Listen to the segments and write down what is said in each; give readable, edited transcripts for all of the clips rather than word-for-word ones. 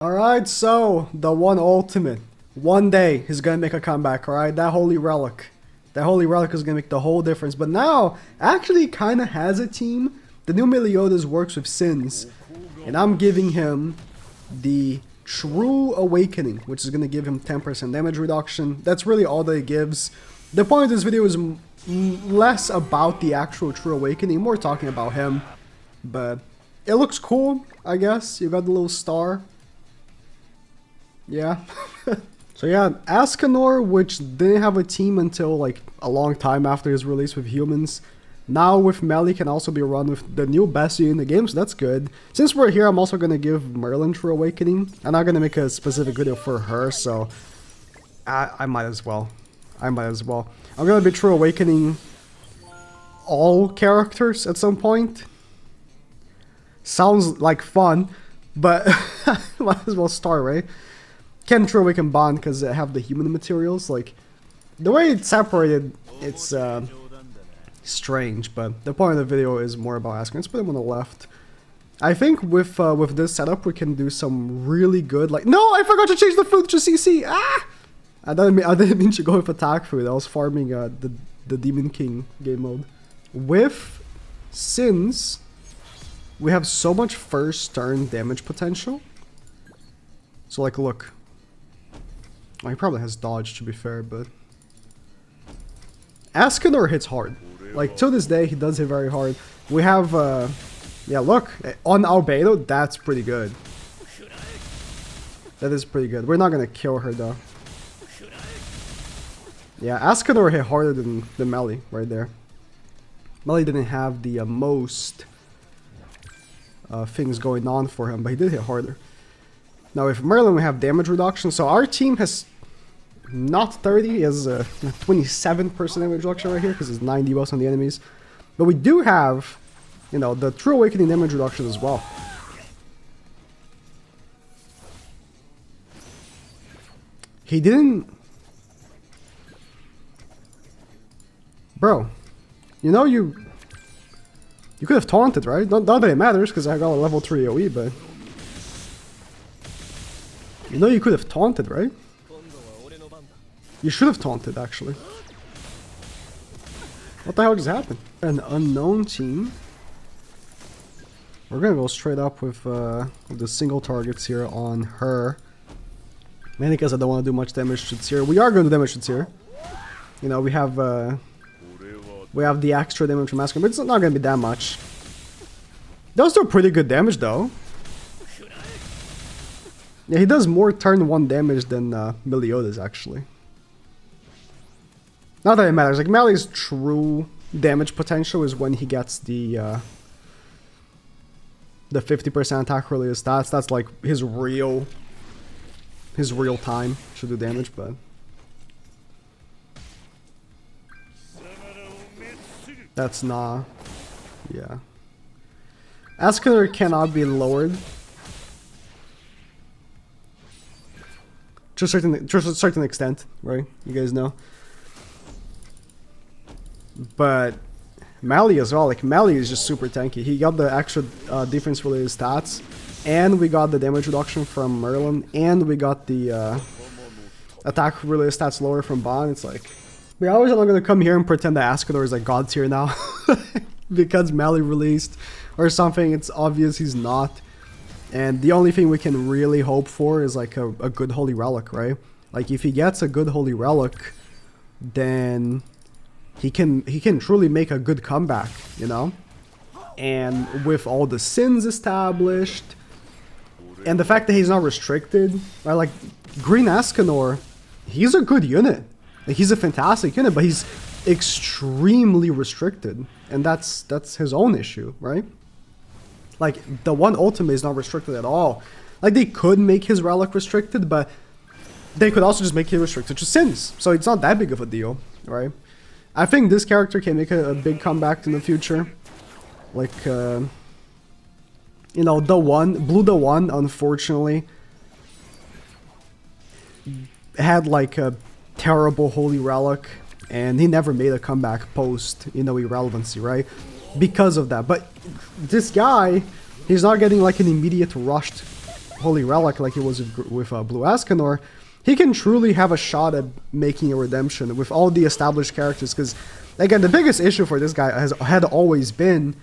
Alright, so the one ultimate. One day he's gonna make a comeback, alright? That holy relic. That holy relic is gonna make the whole difference. But now, actually kinda has a team. The new Meliodas works with Sins. And I'm giving him the True Awakening, which is gonna give him 10% damage reduction. That's really all that it gives. The point of this video is less about the actual True Awakening, more talking about him. But it looks cool, I guess. You got the little star. Yeah. So yeah, Escanor, which didn't have a team until like a long time after his release with humans. Now with Melly can also be run with the new best unit in the game, so that's good. Since we're here, I'm also going to give Merlin True Awakening. I'm not going to make a specific video for her, so I might as well. I'm going to be True Awakening all characters at some point. Sounds like fun, but might as well start, right? Can't True Awaken Bond because I have the human materials. Like, the way it's separated, it's strange, but the point of the video is more about asking. Let's put him on the left. I think with this setup we can do some really good, like, no, I forgot to change the food to CC. Ah, I didn't mean to go with attack food. I was farming the Demon King game mode. With Sins, we have so much first turn damage potential. So like, look, well, he probably has dodge to be fair, but Escanor hits hard. Like, to this day, he does hit very hard. We have, yeah, look, on Albedo, that's pretty good. That is pretty good. We're not gonna kill her, though. Yeah, Escanor hit harder than the Melly right there. Melly didn't have the most things going on for him, but he did hit harder. Now, with Merlin, we have damage reduction. So our team has not 30, he has 27% damage reduction right here because it's 90 buffs on the enemies. But we do have, you know, the True Awakening damage reduction as well. He didn't... Bro, you know you could have taunted, right? Not that it matters because I got a level 3 AoE, but... You know you could have taunted, right? You should have taunted, actually. What the hell just happened? An unknown team. We're gonna go straight up with the single targets here on her. Mainly because I don't want to do much damage to Tsir. We are going to do damage to Tsir. You know, we have the extra damage from Escanor, but it's not going to be that much. Those do pretty good damage, though. Yeah, he does more turn 1 damage than Meliodas, actually. Not that it matters. Like, Melly's true damage potential is when he gets the 50% attack related stats. That's like his real time to do damage, but that's not. Yeah. Escanor cannot be lowered. To a certain extent, right? You guys know. But Melly as well, like Melly is just super tanky. He got the extra defense related stats, and we got the damage reduction from Merlin, and we got the attack related stats lower from Bond. It's like, we're always not gonna come here and pretend that Escanor is like god tier now. Because Melly released or something, it's obvious he's not. And the only thing we can really hope for is like a good holy relic, right? Like if he gets a good holy relic, then he can truly make a good comeback, you know? And with all the sins established, and the fact that he's not restricted, right? Like Green Escanor, he's a good unit. Like, he's a fantastic unit, but he's extremely restricted. And that's his own issue, right? Like, the one ultimate is not restricted at all. Like, they could make his relic restricted, but they could also just make it restricted to sins. So it's not that big of a deal, right? I think this character can make a big comeback in the future. Like, you know, Blue the One, unfortunately, had like a terrible holy relic, and he never made a comeback post, you know, irrelevancy, right? Because of that. But this guy, he's not getting like an immediate rushed Holy Relic like he was with Blue Escanor, he can truly have a shot at making a redemption with all the established characters. Because, again, the biggest issue for this guy had always been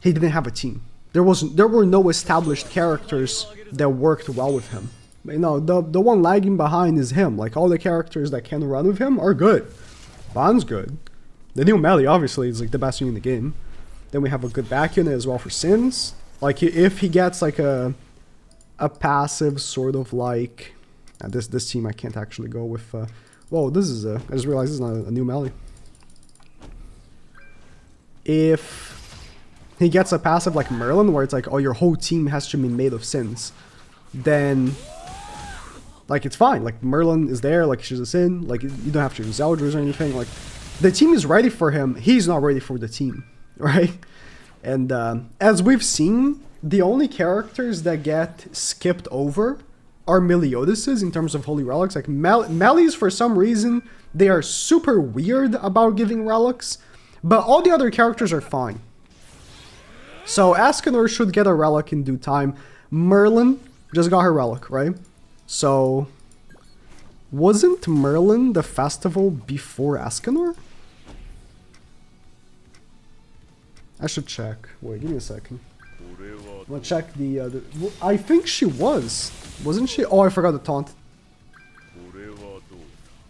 he didn't have a team. There were no established characters that worked well with him. You know, the one lagging behind is him. Like, all the characters that can run with him are good. Bond's good. The new melee, obviously, is like the best unit in the game. Then we have a good back unit as well for Sins. Like, if he gets like a passive sort of like... this team I can't actually go with... whoa, this is I just realized this is not a new melee. If he gets a passive like Merlin, where it's like, oh, your whole team has to be made of Sins, then... like, it's fine. Like, Merlin is there, like, she's a Sin. Like, you don't have to use Elders or anything. Like, the team is ready for him. He's not ready for the team, right? And as we've seen, the only characters that get skipped over are Meliodases in terms of Holy Relics. Like, Melies, for some reason, they are super weird about giving relics, but all the other characters are fine. So, Escanor should get a relic in due time. Merlin just got her relic, right? So, wasn't Merlin the festival before Escanor? I should check. Wait, give me a second. I'm gonna check the I think she was. Wasn't she? Oh, I forgot the taunt.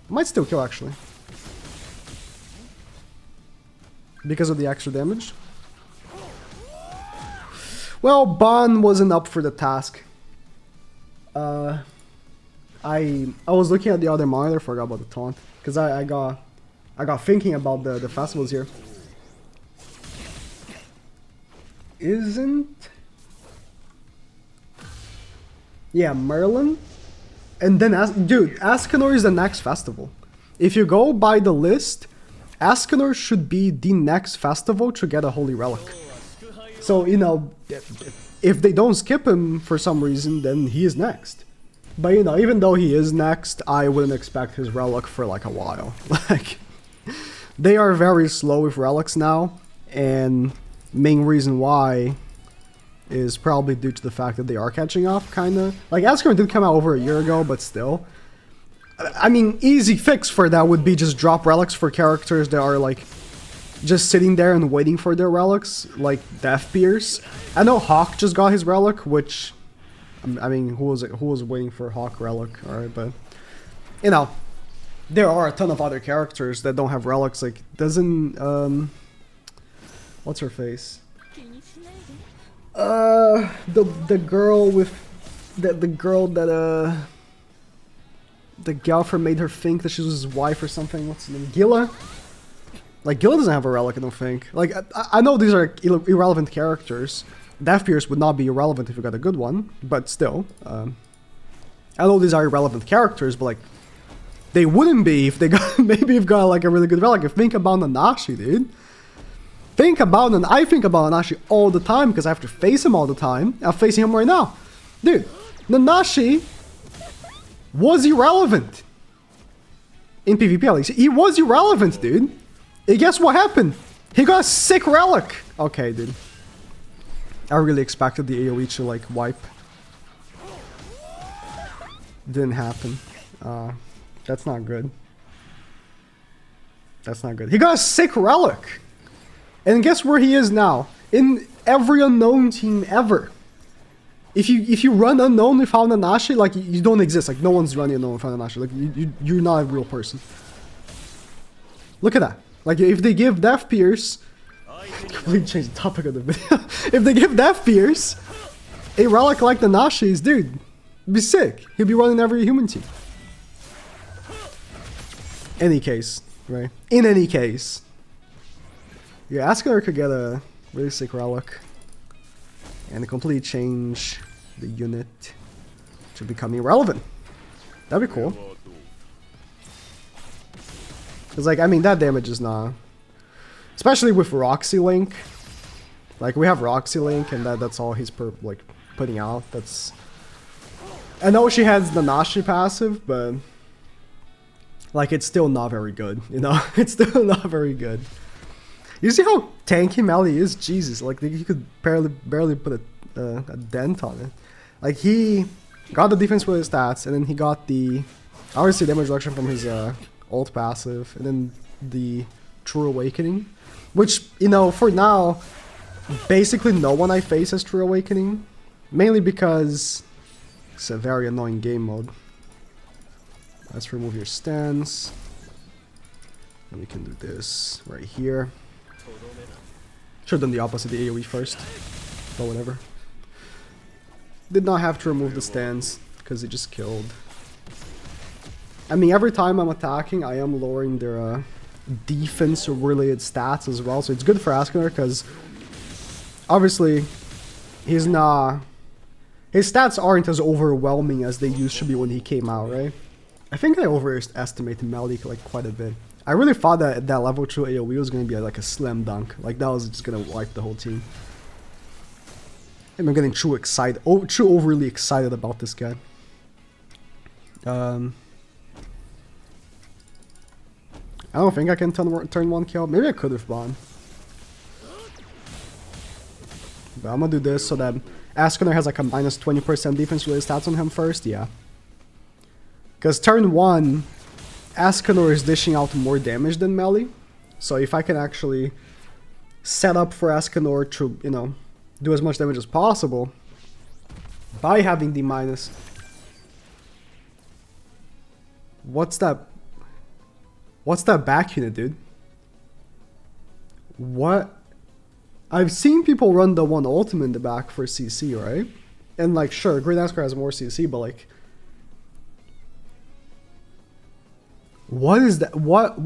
Might still kill, actually. Because of the extra damage. Well, Ban wasn't up for the task. I was looking at the other monitor, forgot about the taunt, because I got thinking about the festivals here. Isn't... yeah, Merlin, and then dude, Escanor is the next festival. If you go by the list, Escanor should be the next festival to get a Holy Relic. So, you know, if they don't skip him for some reason, then he is next. But, you know, even though he is next, I wouldn't expect his relic for like a while. Like, they are very slow with relics now, and main reason why is probably due to the fact that they are catching up, kinda. Like, Escanor did come out over a year ago, but still. I mean, easy fix for that would be just drop relics for characters that are like just sitting there and waiting for their relics, like Death Pierce. I know Hawk just got his relic, which, I mean, who was waiting for Hawk relic? Alright, but, you know, there are a ton of other characters that don't have relics. Like, doesn't, what's her face? The girl with, the girl that, the Galfer made her think that she was his wife or something. What's her name? Gila? Like, Gila doesn't have a relic, I don't think. Like, I know these are irrelevant characters. Death Pierce would not be irrelevant if you got a good one, but still. I know these are irrelevant characters, but like, they wouldn't be if they got, maybe if got like a really good relic. Think about Nanashi, dude. I think about Nanashi all the time because I have to face him all the time. I'm facing him right now. Dude, Nanashi was irrelevant. In PvP at least. He was irrelevant, dude. And guess what happened? He got a sick relic. Okay, dude. I really expected the AoE to like wipe. Didn't happen. That's not good. That's not good. He got a sick relic. And guess where he is now? In every unknown team ever. If you run unknown without Nanashi, like, you don't exist. Like, no one's running unknown without Nanashi. Like, you're not a real person. Look at that. Like, if they give Death Pierce... completely change the topic of the video. If they give Death Pierce a relic like Nanashi's, dude, it'd be sick. He'll be running every human team. Any case, right? In any case. Yeah, Escanor could get a really sick relic. And completely change the unit to become irrelevant. That'd be cool. Because, like, I mean, that damage is not... especially with Roxy Link. Like, we have Roxy Link, and that's all he's, putting out. That's... I know she has the Nanashi passive, but... like, it's still not very good, you know? It's still not very good. You see how tanky Meli is? Jesus, like, he could barely put a dent on it. Like, he Got the defense with his stats, and then he got the obviously damage reduction from his ult passive, and then the True Awakening, which, you know, for now, basically no one I face has True Awakening, mainly because it's a very annoying game mode. Let's remove your stance, and we can do this right here. Should have done the opposite, the AoE first, but whatever. Did not have to remove the stance, because it just killed. I mean, every time I'm attacking, I am lowering their defense-related stats as well, so it's good for Escanor, because obviously, he's not... His stats aren't as overwhelming as they used to be when he came out, right? I think I overestimated Malik like quite a bit. I really thought that at that level 2 AoE was going to be like a slam dunk. Like, that was just going to wipe the whole team. I'm getting too excited, too overly excited about this guy. I don't think I can turn 1 kill. Maybe I could have Bond. But I'm gonna do this so that Escanor has like a minus 20% defense related stats on him first, yeah. Because turn 1, Escanor is dishing out more damage than Melee. So if I can actually set up for Escanor to, you know, do as much damage as possible by having the minus. What's that? What's that back unit, dude? What? I've seen people run the 1 ultimate in the back for CC, right? And like, sure, Green Escanor has more CC, but like, what is that? What?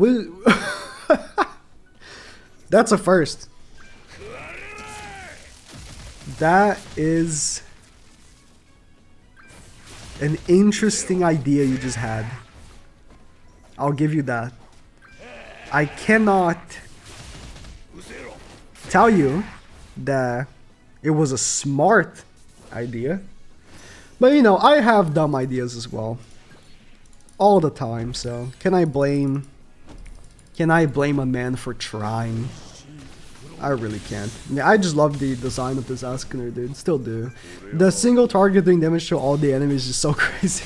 That's a first. That is an interesting idea you just had. I'll give you that. I cannot tell you that it was a smart idea. But you know, I have dumb ideas as well. All the time, so can I blame a man for trying? I really can't. I mean, I just love the design of this Escanor, dude. Still do. The single target doing damage to all the enemies is just so crazy.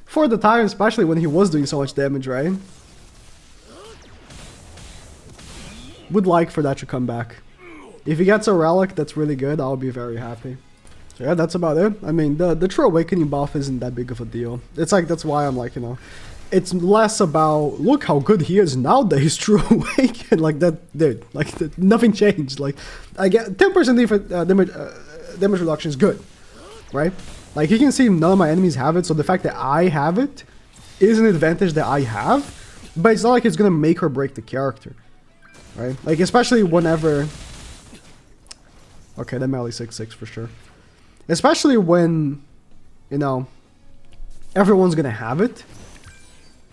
For the time, especially when he was doing so much damage, right? Would like for that to come back. If he gets a relic that's really good, I'll be very happy. So yeah, that's about it. I mean, the True Awakening buff isn't that big of a deal. It's like, that's why I'm like, you know, it's less about, look how good he is now that he's True Awakened. Like that, dude, like nothing changed. Like, I get 10% damage reduction is good, right? Like, you can see none of my enemies have it, so the fact that I have it is an advantage that I have, but it's not like it's gonna make or break the character, right? Like, especially whenever... Okay, that melee 6/6 for sure. Especially when, you know, everyone's gonna have it.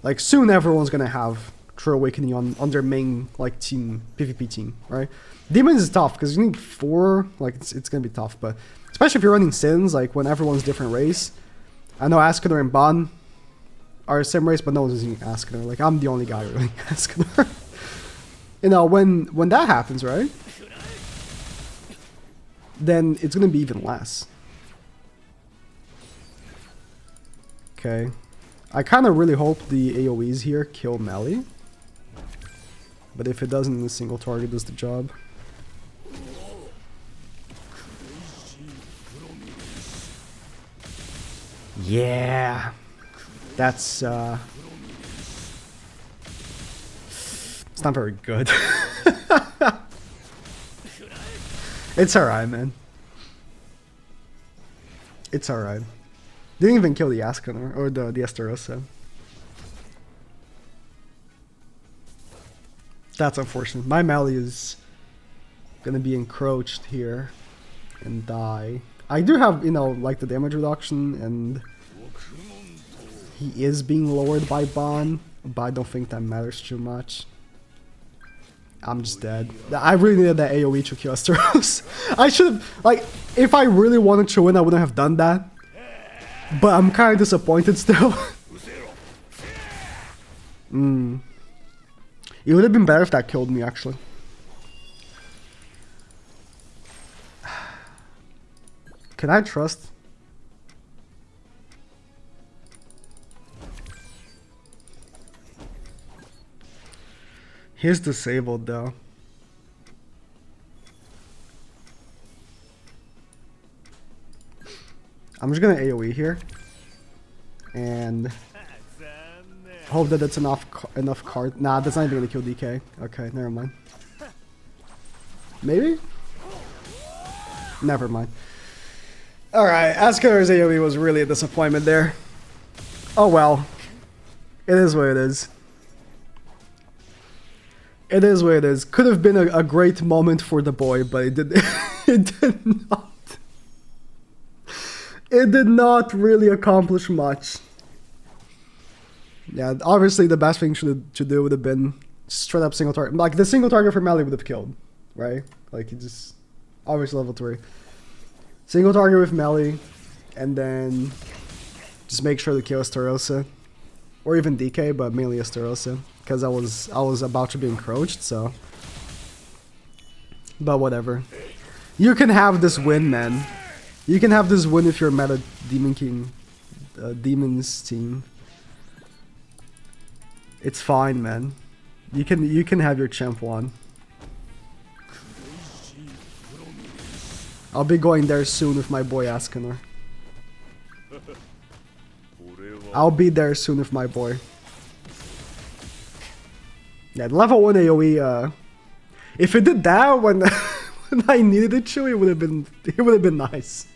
Like, soon everyone's gonna have True Awakening on their main, like, team, PvP team, right? Demons is tough, because you need 4, like, it's gonna be tough, but... Especially if you're running Sins, like, when everyone's different race. I know Escanor and Ban are the same race, but no one's using Escanor. Like, I'm the only guy running Escanor. You know, when that happens, right? Then it's gonna be even less. Okay. I kind of really hope the AoEs here kill melee. But if it doesn't, the single target does the job. Yeah. That's, it's not very good. It's alright, man. It's alright. Didn't even kill the Escanor or the Esterosa. That's unfortunate. My melee is gonna be encroached here and die. I do have, you know, like the damage reduction, and he is being lowered by Ban, but I don't think that matters too much. I'm just dead. I really needed that AoE to kill Esteros. I should have, like, if I really wanted to win, I wouldn't have done that. But I'm kind of disappointed still. It would have been better if that killed me, actually. Can I trust He's disabled though. I'm just gonna AoE here. And hope that that's enough card. Nah, that's not even gonna kill DK. Okay, never mind. Maybe? Never mind. Alright, Escanor's AoE was really a disappointment there. Oh well. It is what it is. It is what it is. Could have been a great moment for the boy, but it did it did not. It did not really accomplish much. Yeah, obviously the best thing to do would have been straight up single target. Like the single target for Mally would have killed, right? Like he just obviously level 3. Single target with Mally, and then just make sure to kill Astarosa. Or even DK, but mainly Astarosa. Because I was about to be encroached, so. But whatever. You can have this win, man. You can have this win if you're meta Demon King, Demons team. It's fine, man. You can have your champ one. I'll be going there soon with my boy Escanor. I'll be there soon with my boy. Yeah, level 1 AoE. If it did that when when I needed it to, it would have been nice.